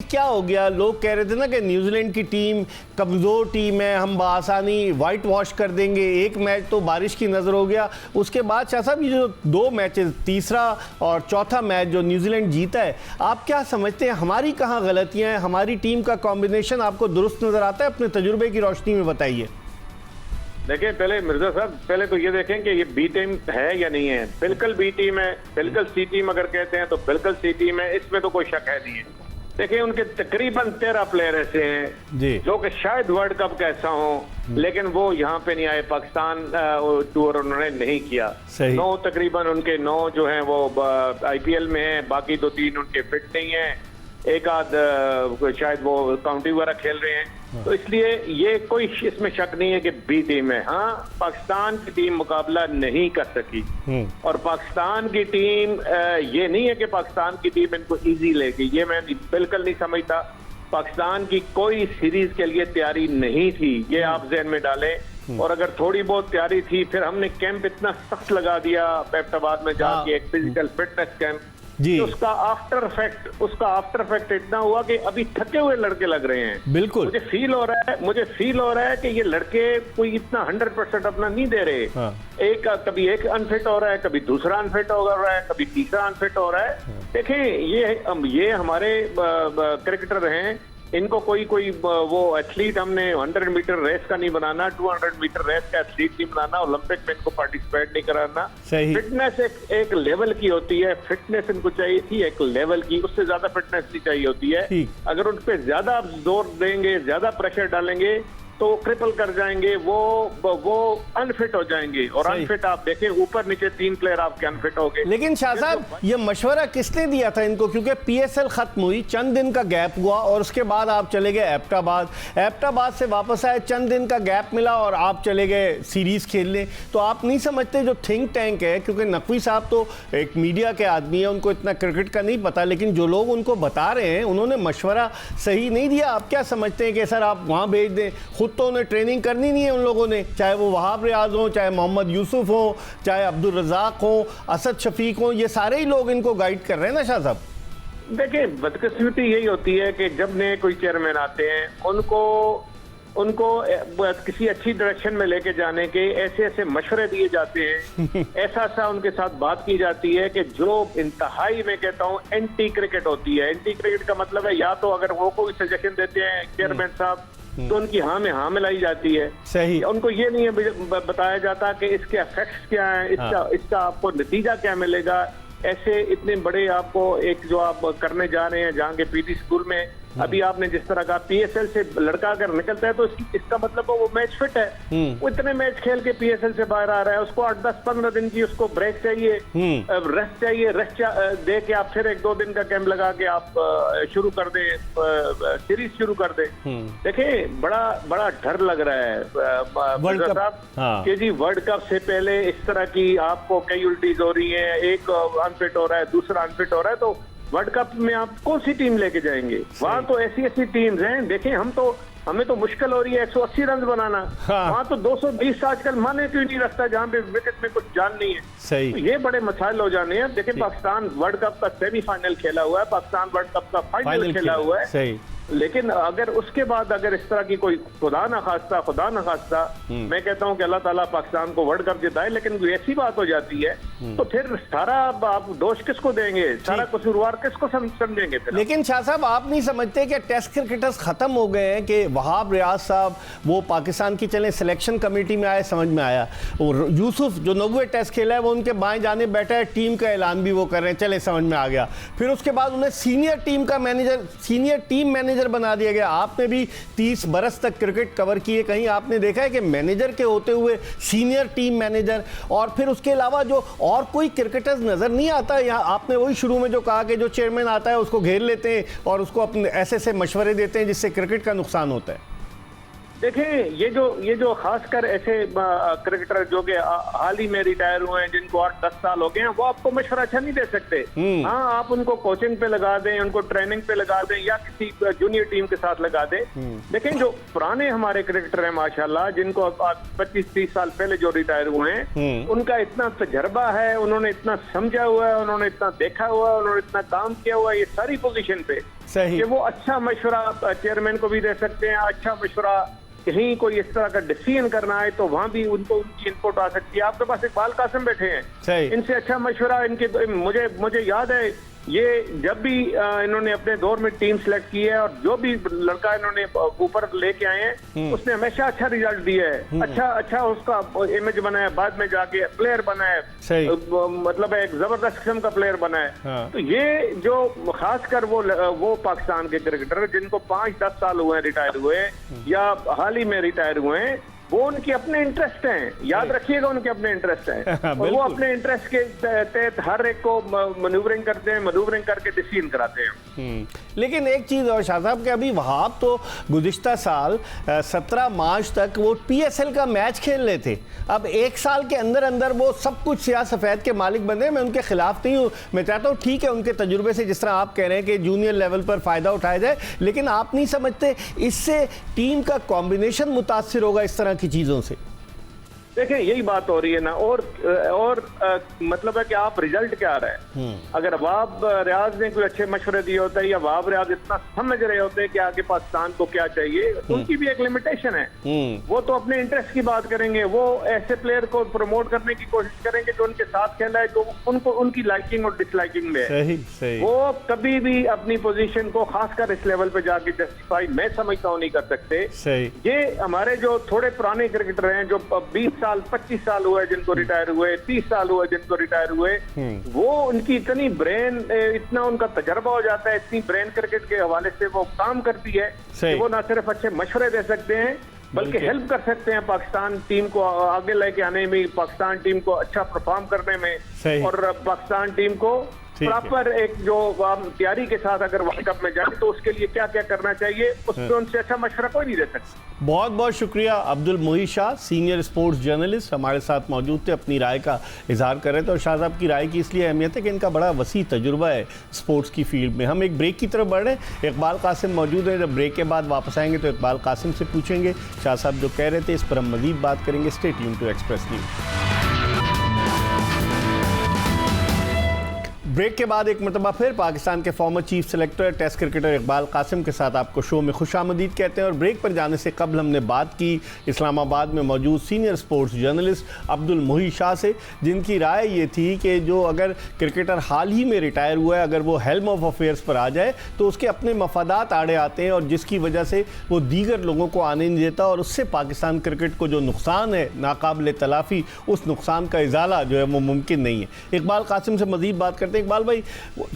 क्या हो गया? लोग कह रहे थे ना कि न्यूजीलैंड की टीम कमज़ोर टीम है, हम आसानी वाइट वॉश कर देंगे। एक मैच तो बारिश की नज़र हो गया, उसके बाद शाह साहब ये जो दो मैचेस, तीसरा और चौथा मैच जो न्यूजीलैंड जीता है, आप क्या समझते हैं हमारी कहाँ गलतियाँ हैं? हमारी टीम का कॉम्बिनेशन आपको दुरुस्त नज़र आता है? अपने तजुर्बे की रोशनी में बताइए। देखिए, पहले मिर्जा साहब, पहले तो ये देखें कि ये बी टीम है या नहीं है। बिल्कुल बी टीम है, बिल्कुल सी टीम अगर कहते हैं तो बिल्कुल सी टीम है, इसमें तो कोई शक है नहीं है। देखिए, उनके तकरीबन 13 प्लेयर ऐसे हैं जी, जो कि शायद वर्ल्ड कप का ऐसा हो, लेकिन वो यहाँ पे नहीं आए, पाकिस्तान टूर उन्होंने नहीं किया। सही। 9 तकरीबन उनके 9 जो हैं वो आईपीएल में हैं, बाकी 2-3 उनके फिट नहीं है, एक आध शायद वो काउंटी वगैरह खेल रहे हैं। तो इसलिए ये कोई इसमें शक नहीं है कि बी टीम है। हाँ, पाकिस्तान की टीम मुकाबला नहीं कर सकी, और पाकिस्तान की टीम ये नहीं है कि पाकिस्तान की टीम इनको इजी लेगी, ये मैं बिल्कुल नहीं समझता। पाकिस्तान की कोई सीरीज के लिए तैयारी नहीं थी, ये आप जहन में डालें। और अगर थोड़ी बहुत तैयारी थी, फिर हमने कैंप इतना सख्त लगा दिया एबटाबाद में जाके, एक फिजिकल फिटनेस कैंप जी, तो उसका आफ्टर इफेक्ट इतना हुआ कि अभी थके हुए लड़के लग रहे हैं। बिल्कुल। मुझे फील हो रहा है कि ये लड़के कोई इतना 100% अपना नहीं दे रहे। हाँ। कभी एक अनफिट हो रहा है, कभी दूसरा अनफिट हो रहा है, कभी तीसरा अनफिट हो रहा है। देखें, ये हमारे क्रिकेटर हैं, इनको कोई वो एथलीट हमने 100 मीटर रेस का नहीं बनाना, 200 मीटर रेस का एथलीट नहीं बनाना, ओलंपिक में इनको पार्टिसिपेट नहीं कराना। सही। फिटनेस एक लेवल की होती है, फिटनेस इनको चाहिए थी एक लेवल की, उससे ज्यादा फिटनेस नहीं चाहिए होती है। अगर उन पे ज्यादा आप जोर देंगे, ज्यादा प्रेशर डालेंगे तो क्रिपल कर जाएंगे, वो अनफिट हो जाएंगे। और अनफिट आप देखें, ऊपर नीचे 3 प्लेयर आपके अनफिट हो गए। लेकिन शाह साहब, ये मशवरा किसने दिया था इनको? क्योंकि पीएसएल खत्म हुई, चंद दिन का गैप हुआ और उसके बाद आप चले गए एबटाबाद से वापस आए, चंद दिन का गैप मिला और आप चले गए सीरीज खेलने। तो आप नहीं समझते जो थिंक टैंक है, क्योंकि नकवी साहब तो एक मीडिया के आदमी है, उनको इतना क्रिकेट का नहीं पता, लेकिन जो लोग उनको बता रहे हैं उन्होंने मशवरा सही नहीं दिया? आप क्या समझते हैं कि सर आप वहाँ भेज दें? खुद तो उन्हें ट्रेनिंग करनी नहीं है उन लोगों ने, चाहे वो वहाब रियाज हो, चाहे मोहम्मद यूसुफ हो, चाहे अब्दुल रज़ाक हो, असद शफीक हो, ये सारे ही लोग इनको गाइड कर रहे हैं ना शाह साहब। देखिए, बदकिस्मती यही होती है कि जब नए कोई चेयरमैन आते हैं, उनको किसी अच्छी डायरेक्शन में लेके जाने के ऐसे मशवरे दिए जाते हैं, ऐसा उनके साथ बात की जाती है कि जो इंतहाई, मैं कहता हूँ, एंटी क्रिकेट होती है। एंटी क्रिकेट का मतलब है, या तो अगर वो कोई सजेशन देते हैं चेयरमैन साहब तो उनकी हाँ में हाँ मिलाई जाती है। सही। उनको ये नहीं है बताया जाता कि इसके इफेक्ट्स क्या हैं, इसका आपको नतीजा क्या मिलेगा। ऐसे इतने बड़े आपको एक जो आप करने जा रहे हैं, जहाँ के पीटी स्कूल में अभी आपने जिस तरह का पीएसएल से लड़का अगर निकलता है तो इसका मतलब वो मैच फिट है। वो इतने मैच खेल के पीएसएल से बाहर आ रहा है, उसको 8-10-15 दिन की उसको ब्रेक चाहिए, रेस्ट चाहिए। रेस्ट दे के आप फिर 1-2 दिन का कैंप लगा के आप शुरू कर दे, सीरीज शुरू कर दे। देखिए, बड़ा डर लग रहा है वर्ल्ड कप साहब कि जी वर्ल्ड कप से पहले इस तरह की आपको कई उल्टीज हो रही है, एक अनफिट हो रहा है, दूसरा अनफिट हो रहा है, तो वर्ल्ड कप में आप कौन सी टीम लेके जाएंगे? वहां तो ऐसी टीम्स हैं। देखें, हमें तो मुश्किल हो रही है 180 रन बनाना। वहां तो 220 आजकल माने क्यों नहीं रखता, जहां पे विकेट में कुछ जान नहीं है। सही। तो ये बड़े मसाइल हो जाने हैं। देखिए, पाकिस्तान वर्ल्ड कप का सेमीफाइनल खेला हुआ है, पाकिस्तान वर्ल्ड कप का फाइनल खेला हुआ है। सही। लेकिन अगर उसके बाद अगर इस तरह की कोई खुदा न खास्ता मैं कहता हूं कि अल्लाह ताला पाकिस्तान को वर्ल्ड कप जिताए, लेकिन ऐसी बात हो जाती है तो फिर सारा आप दोष किसको देंगे, सारा कसूरवार किसको समझेंगे फिर? लेकिन शाह साहब, आप नहीं समझते कि टेस्ट क्रिकेटर्स खत्म हो गए हैं? कि वहाब रियाज साहब वो पाकिस्तान की चले सिलेक्शन कमेटी में आए, समझ में आया, और यूसुफ जो 90 टेस्ट खेला है वो उनके बाएं जाने बैठा है, टीम का ऐलान भी वो कर रहे हैं, चले समझ में आ गया। फिर उसके बाद उन्हें सीनियर टीम मैनेजर बना दिया गया। आपने भी 30 बरस तक क्रिकेट कवर किए, कहीं आपने देखा है कि मैनेजर के होते हुए सीनियर टीम मैनेजर? और फिर उसके अलावा जो और कोई क्रिकेटर्स नजर नहीं आता यहाँ। आपने वही शुरू में जो कहा कि जो चेयरमैन आता है उसको घेर लेते हैं और उसको अपने ऐसे मशवरे देते हैं जिससे क्रिकेट का नुकसान होता है। देखें, ये जो खासकर ऐसे क्रिकेटर जो कि हाल ही में रिटायर हुए हैं, जिनको 8-10 साल हो गए हैं, वो आपको मशवरा अच्छा नहीं दे सकते। हाँ, आप उनको कोचिंग पे लगा दें, उनको ट्रेनिंग पे लगा दें, या किसी जूनियर टीम के साथ लगा दें। लेकिन जो पुराने हमारे क्रिकेटर हैं माशाल्लाह, जिनको 25-30 साल पहले जो रिटायर हुए हैं, उनका इतना तजर्बा है, उन्होंने इतना समझा हुआ है, उन्होंने इतना देखा हुआ है, उन्होंने इतना काम किया हुआ है ये सारी पोजीशन पे। सही। कि वो अच्छा मशवरा चेयरमैन को भी दे सकते हैं, अच्छा मशवरा कहीं कोई इस तरह का डिसीजन करना है तो वहां भी उनको उनकी इनपुट आ सकती है। आपके पास इकबाल कासिम बैठे हैं, सही। इनसे अच्छा मशवरा इनके मुझे याद है ये जब भी इन्होंने अपने दौर में टीम सेलेक्ट की है और जो भी लड़का इन्होंने ऊपर लेके आए हैं उसने हमेशा अच्छा रिजल्ट दिया है, अच्छा उसका इमेज बना है, बाद में जाके प्लेयर बना है, मतलब एक जबरदस्त किस्म का प्लेयर बना है। हाँ। तो ये जो खासकर वो पाकिस्तान के क्रिकेटर जिनको 5-10 साल हुए हैं रिटायर हुए या हाल ही में रिटायर हुए हैं, वो उनके अपने इंटरेस्ट हैं, याद रखिएगा उनके अपने इंटरेस्ट हैं और वो अपने इंटरेस्ट के तहत हर एक को मैन्यूवरिंग करते हैं, मैन्यूवरिंग करके डिसीजन कराते हैं। लेकिन एक चीज़ और शाह साहब कि अभी वहाब तो गुज़िश्ता साल 17 मार्च तक वो PSL का मैच खेल रहे थे। अब एक साल के अंदर अंदर वो सब कुछ सियाह सफ़ेद के मालिक बने। मैं उनके खिलाफ नहीं हूँ, मैं चाहता हूँ ठीक है उनके तजुर्बे से जिस तरह आप कह रहे हैं कि जूनियर लेवल पर फ़ायदा उठाया जाए, लेकिन आप नहीं समझते इससे टीम का कॉम्बिनेशन मुतासिर होगा इस तरह की चीज़ों से? देखें यही बात हो रही है ना, और मतलब है कि आप रिजल्ट क्या आ रहा है। अगर वहाब रियाज ने कोई अच्छे मशवरे दिए होते या वहाब रियाज इतना समझ रहे होते कि आगे पाकिस्तान को क्या चाहिए, उनकी भी एक लिमिटेशन है। वो तो अपने इंटरेस्ट की बात करेंगे, वो ऐसे प्लेयर को प्रमोट करने की कोशिश करेंगे जो उनके साथ खेला है, जो उनको उनकी लाइकिंग और डिसलाइकिंग में है। सही, सही। वो कभी भी अपनी पोजीशन को खासकर इस लेवल पे जाके जस्टिफाई मैं समझता हूँ नहीं कर सकते। सही। ये हमारे जो थोड़े पुराने क्रिकेटर हैं जो 20 साल 25 साल हुए जिनको रिटायर हुए, 30 साल हुए जिनको रिटायर हुए, वो उनकी इतनी ब्रेन, इतना उनका तजर्बा हो जाता है, इतनी ब्रेन क्रिकेट के हवाले से वो काम करती है कि वो ना सिर्फ अच्छे मशवरे दे सकते हैं बल्कि हेल्प कर सकते हैं पाकिस्तान टीम को आगे लेके आने में, पाकिस्तान टीम को अच्छा परफॉर्म करने में, और पाकिस्तान टीम को प्रॉपर एक जो तैयारी के साथ अगर वर्ल्ड कप में जाए तो उसके लिए क्या क्या करना चाहिए, उस पर उनसे अच्छा मशवरा कोई नहीं दे सकता। बहुत बहुत शुक्रिया। अब्दुल मोही शाह, सीनियर स्पोर्ट्स जर्नलिस्ट, हमारे साथ मौजूद थे, अपनी राय का इजहार कर रहे थे। और शाह साहब की राय की इसलिए अहमियत है कि इनका बड़ा वसी तजुर्बा है स्पोर्ट्स की फील्ड में। हम एक ब्रेक की तरफ बढ़ रहे हैं, इकबाल कासिम मौजूद है, जब ब्रेक के बाद वापस आएंगे तो इकबाल कासिम से पूछेंगे शाह साहब जो कह रहे थे, इस पर हम मजीद बात करेंगे। Stay tuned to Express News. Break के बाद एक मरतबा फिर पाकिस्तान के former chief selector test cricketer Iqbal Qasim के साथ आपको शो में खुशामदीद कहते हैं। और ब्रेक पर जाने से कबल हमने बात की इस्लामाबाद में मौजूद सीनियर स्पोर्ट्स जर्नलिस्ट अब्दुल मोही शाह से, जिनकी राय ये थी कि जो अगर क्रिकेटर हाल ही में रिटायर हुआ है, अगर वो हेल्म ऑफ अफेयर्स पर आ जाए तो उसके अपने मफादात आड़े आते हैं और जिसकी वजह से वो दीगर लोगों को आने नहीं देता, और उससे पाकिस्तान क्रिकेट को जो नुकसान है नाकाबिल तलाफ़ी, उस नुकसान का इजाला जो है वो मुमकिन नहीं है। इकबाल कासिम से मज़ीद बात करते हैं। इकबाल भाई,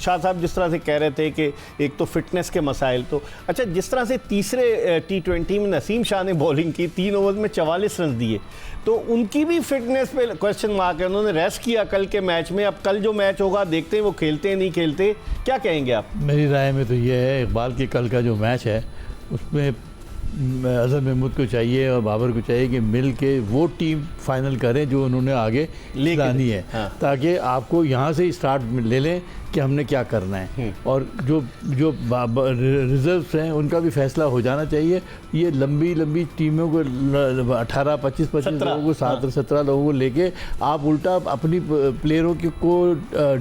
शाह साहब जिस तरह से कह रहे थे कि एक तो फिटनेस के मसाइल, तो अच्छा जिस तरह से तीसरे T20 में नसीम शाह ने बॉलिंग की, 3 ओवर में 44 रन दिए, तो उनकी भी फिटनेस पे क्वेश्चन मार्क है। उन्होंने रेस्ट किया कल के मैच में, अब कल जो मैच होगा देखते हैं वो खेलते हैं नहीं खेलते, क्या कहेंगे आप? मेरी राय में तो ये है इकबाल की कल का जो मैच है उसमें अजहर महमूद को चाहिए और बाबर को चाहिए कि मिल के वो टीम फाइनल करें जो उन्होंने आगे लानी है। हाँ। ताकि आपको यहाँ से ही स्टार्ट ले लें कि हमने क्या करना है, और जो रिजर्व्स हैं उनका भी फैसला हो जाना चाहिए। ये लंबी लंबी टीमों को 18, 25 लोगों को 17 लोगों को लेके आप उल्टा अपनी प्लेयरों को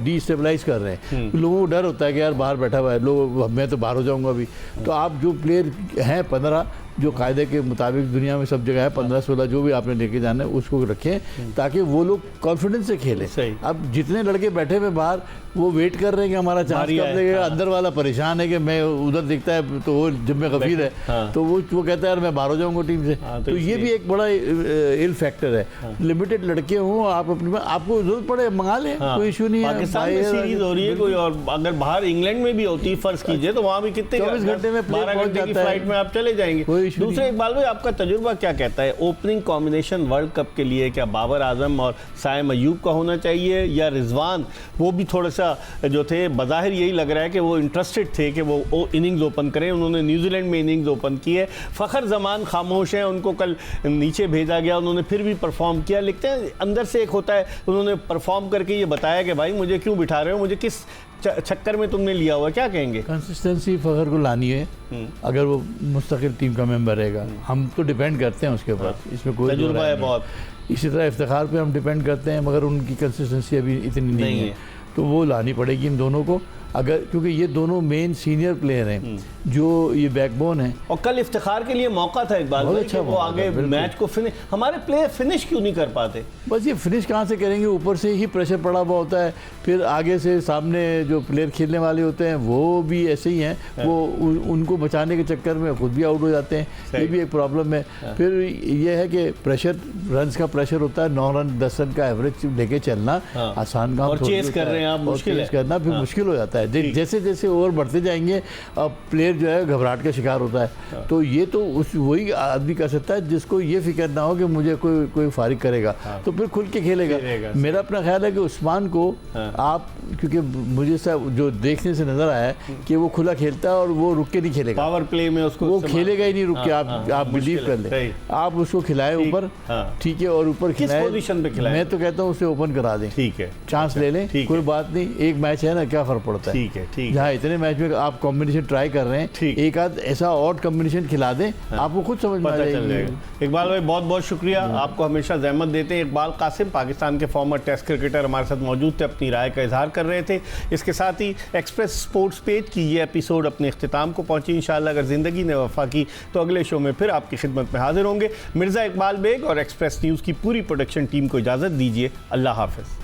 डिस्टेबलाइज कर रहे हैं। लोगों को डर होता है कि यार बाहर बैठा हुआ है, लोग मैं तो बाहर हो जाऊंगा अभी। तो आप जो प्लेयर हैं 15 जो कायदे के मुताबिक दुनिया में सब जगह है, 15-16 जो भी आपने लेके जाना है उसको रखें ताकि वो लोग कॉन्फिडेंस से खेलें। अब जितने लड़के बैठे हुए बाहर वो वेट कर रहे हैं कि हमारा चांस कब लगेगा। अंदर वाला परेशान है कि मैं उधर दिखता है तो वो जब मैं गफीर है। हाँ। तो वो कहता है यार मैं बाहर हो जाऊंगा टीम से। हाँ, तो ये भी एक बड़ा इल फैक्टर है। हाँ। लिमिटेड लड़के हों, आप अपने आपको जरूरत पड़े मंगा लें। हाँ। कोई इशू नहीं है। पाकिस्तान में सीरीज हो रही है कोई, और अगर बाहर इंग्लैंड में भी होती है फर्ज कीजिए तो वहाँ भी कितने 24 घंटे में 12 घंटे की फ्लाइट में आप चले जाएंगे। दूसरे इकबाल भाई, आपका तजुर्बा क्या कहता है ओपनिंग कॉम्बिनेशन वर्ल्ड कप के लिए? क्या बाबर आजम और साइम अयूब का होना चाहिए या रिजवान? वो भी थोड़ा सा जो थे बज़ाहिर यही लग रहा है कि वो इंटरेस्टेड थे कि वो इनिंग्स ओपन करें। उन्होंने न्यूजीलैंड में इनिंग्स ओपन की है। फ़खर जमान खामोश हैं, उनको कल नीचे भेजा गया, उन्होंने फिर भी परफॉर्म किया। लिखते हैं अंदर से एक होता है, उन्होंने परफॉर्म करके ये बताया कि भाई मुझे क्यों बिठा रहे हो, मुझे किस चक्कर में तुमने लिया हुआ, क्या कहेंगे? कंसिस्टेंसी फ़खर को लानी है अगर वो मुस्तकिल टीम का मेंबर रहेगा। हम तो डिपेंड करते हैं उसके ऊपर, इसमें कोई तजुर्बा है बहुत। इसी तरह इफ्तिखार पे हम डिपेंड करते हैं, मगर उनकी कंसिस्टेंसी अभी इतनी नहीं है, तो वो लानी पड़ेगी इन दोनों को। अगर क्योंकि ये दोनों मेन सीनियर प्लेयर हैं जो ये बैकबोन है। और कल इफ्तिखार के लिए मौका था इकबाल भाई कि वो आगे मैच को फिनिश, हमारे प्लेयर फिनिश क्यों नहीं कर पाते? बस ये फिनिश कहाँ से करेंगे, ऊपर से ही प्रेशर पड़ा हुआ होता है, फिर आगे से सामने जो प्लेयर खेलने वाले होते हैं वो भी ऐसे ही हैं, वो उनको बचाने के चक्कर में खुद भी आउट हो जाते हैं, ये भी एक प्रॉब्लम है। फिर ये है कि प्रेशर, रन्स का प्रेशर होता है, 9 रन 10 रन का एवरेज लेके चलना आसान काम, और चेस कर रहे हैं आप, मुश्किल है करना, फिर मुश्किल हो जाता है। जैसे जैसे ओवर बढ़ते जाएंगे अब प्लेयर जो है घबराहट का शिकार होता है। तो ये तो उस वही आदमी कर सकता है जिसको ये फिक्र ना हो कि मुझे कोई फारिग करेगा, तो फिर खुल के खेलेगा। मेरा अपना ख्याल है कि उस्मान को आप, क्योंकि मुझे जो देखने से नजर आया है कि वो खुला खेलता है और वो रुक के नहीं खेलेगा, पावर प्ले में उसको वो खेलेगा ही नहीं रुक के। आप बिलीव कर ले, आप उसको खिलाए ऊपर, ठीक है, और ऊपर खिलाए, पोजीशन पे खिलाए, मैं तो कहता हूँ उसे ओपन करा दें, ठीक है, चांस ले लें, कोई बात नहीं, एक मैच है ना, क्या फर्क पड़ता है। ठीक है, जहाँ इतने मैच में आप कॉम्बिनेशन ट्राई कर रहे हैं, एक आध ऐसा और कॉम्बिनेशन खिला दें, आपको खुद समझ में आ जाएगा। इकबाल भाई बहुत बहुत शुक्रिया, आपको हमेशा जहमत देते हैं। इकबाल कासिम पाकिस्तान के फॉर्मर टेस्ट क्रिकेटर हमारे साथ मौजूद थे, अपनी राय का इजहार कर रहे थे। इसके साथ ही एक्सप्रेस स्पोर्ट्स पेज की ये एपिसोड अपने इख्तिताम को पहुंची। इंशाअल्लाह अगर ज़िंदगी ने वफा की तो अगले शो में फिर आपकी खिदमत में हाजिर होंगे। मिर्ज़ा इकबाल बेग और एक्सप्रेस न्यूज़ की पूरी प्रोडक्शन टीम को इजाज़त दीजिए। अल्लाह हाफ़िज़।